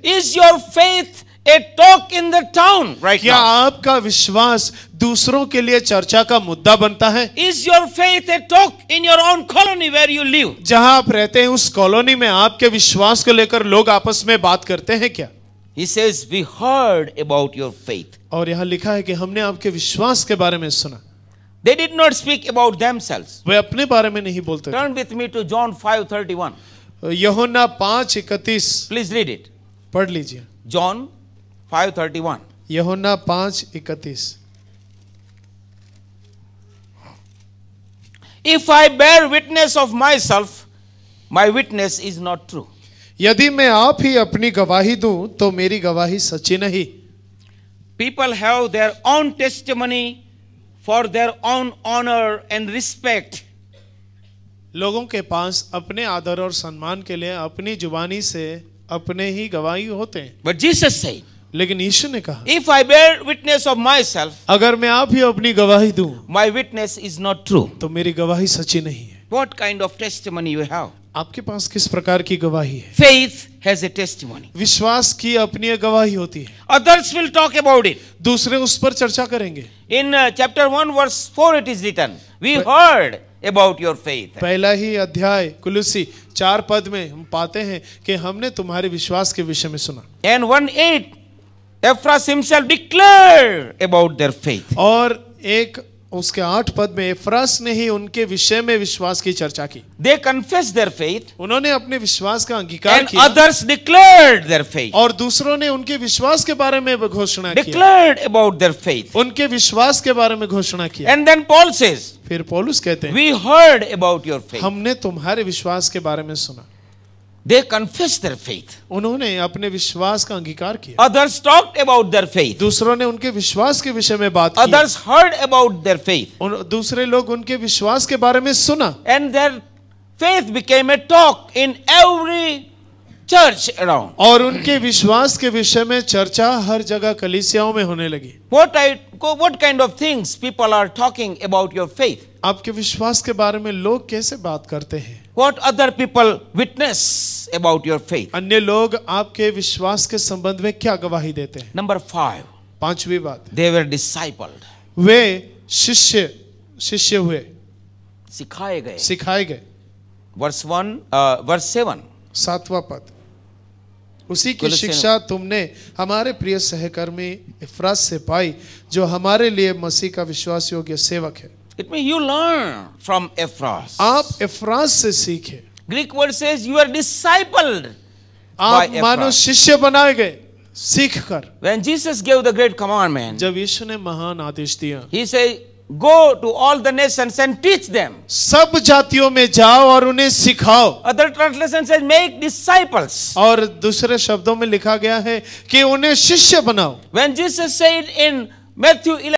Is your faith a talk in the town right क्या now? आपका विश्वास दूसरों के लिए चर्चा का मुद्दा बनता है? Is your faith a talk in your own colony where you live? जहां आप रहते हैं उस कॉलोनी में आपके विश्वास को लेकर लोग आपस में बात करते हैं क्या? He says, we heard about your faith. और यहाँ लिखा है कि हमने आपके विश्वास के बारे में सुना। They did not speak about themselves. वे अपने बारे में नहीं बोलते थे। Turn with me to John 5:31. यूहन्ना 5:31 Please read it. पढ़ लीजिए। John 5:31. यूहन्ना 5:31 If I bear witness of myself, my witness is not true. यदि मैं आप ही अपनी गवाही दूं तो मेरी गवाही सच्ची नहीं। People have their own testimony for their own honor and respect. लोगों के पास अपने आदर और सम्मान के लिए अपनी जुबानी से अपने ही गवाही होते हैं। But Jesus said, लेकिन यीशु ने कहा, if I bear witness of myself, अगर मैं आप ही अपनी गवाही दूं my witness is not true. तो मेरी गवाही सच्ची नहीं है। What kind of testimony you have? आपके पास किस प्रकार की गवाही है? Faith has a testimony. विश्वास की अपनी एक गवाही होती है। Others will talk about it. दूसरे उस पर चर्चा करेंगे। In chapter 1 verse 4 it is written, we heard about your faith. पहला ही अध्याय कुलुसी 4 पद में हम पाते हैं कि हमने तुम्हारे विश्वास के विषय में सुना। And 1:8 Ephraim himself declared about their faith. और एक उसके 8 पद में एफ्रास ने ही उनके विषय में विश्वास की चर्चा की। They confessed their faith. उन्होंने अपने विश्वास का अंगीकार And किया others declared their faith. और दूसरों ने उनके विश्वास के बारे में घोषणा की। Declared about their faith. उनके विश्वास के बारे में घोषणा किया। And then Paul says, फिर पौलुस कहते हैं, we heard about your faith. हमने तुम्हारे विश्वास के बारे में सुना। They confessed their faith. उन्होंने अपने विश्वास का अंगीकार किया। Others talked about their faith. दूसरों ने उनके विश्वास के विषय में बात की। Others heard about their faith. दूसरे लोग उनके विश्वास के बारे में सुना। And their faith became a talk in every church around. और उनके विश्वास के विषय में चर्चा हर जगह कलीसियाओं में होने लगी। What kind of things people are talking about your faith? आपके विश्वास के बारे में लोग कैसे बात करते हैं? What other people witness about your faith? अन्य लोग आपके विश्वास के संबंध में क्या गवाही देते हैं? Number 5. पांचवी बात, They were discipled. वे शिष्य हुए, सिखाए गए. सिखाए गए। Verse 7. 7वां पद, उसी की शिक्षा तुमने हमारे प्रिय सहकर्मी इफ्रास से पाई जो हमारे लिए मसीह का विश्वास योग्य सेवक है। It means you learn from Ephraim. आप इफ्रास से सीखे। Greek word says you are discipled. आप by मानो Ephraim. शिष्य बनाए गए सीख कर। When Jesus gave the great commandment, जब यीशु ने महान आदेश दिया, he said, go to all the nations and teach them. सब जातियों में जाओ और उन्हें सिखाओ। Other translation says make disciples. और दूसरे शब्दों में लिखा गया है कि उन्हें शिष्य बनाओ। When Jesus said in Matthew 11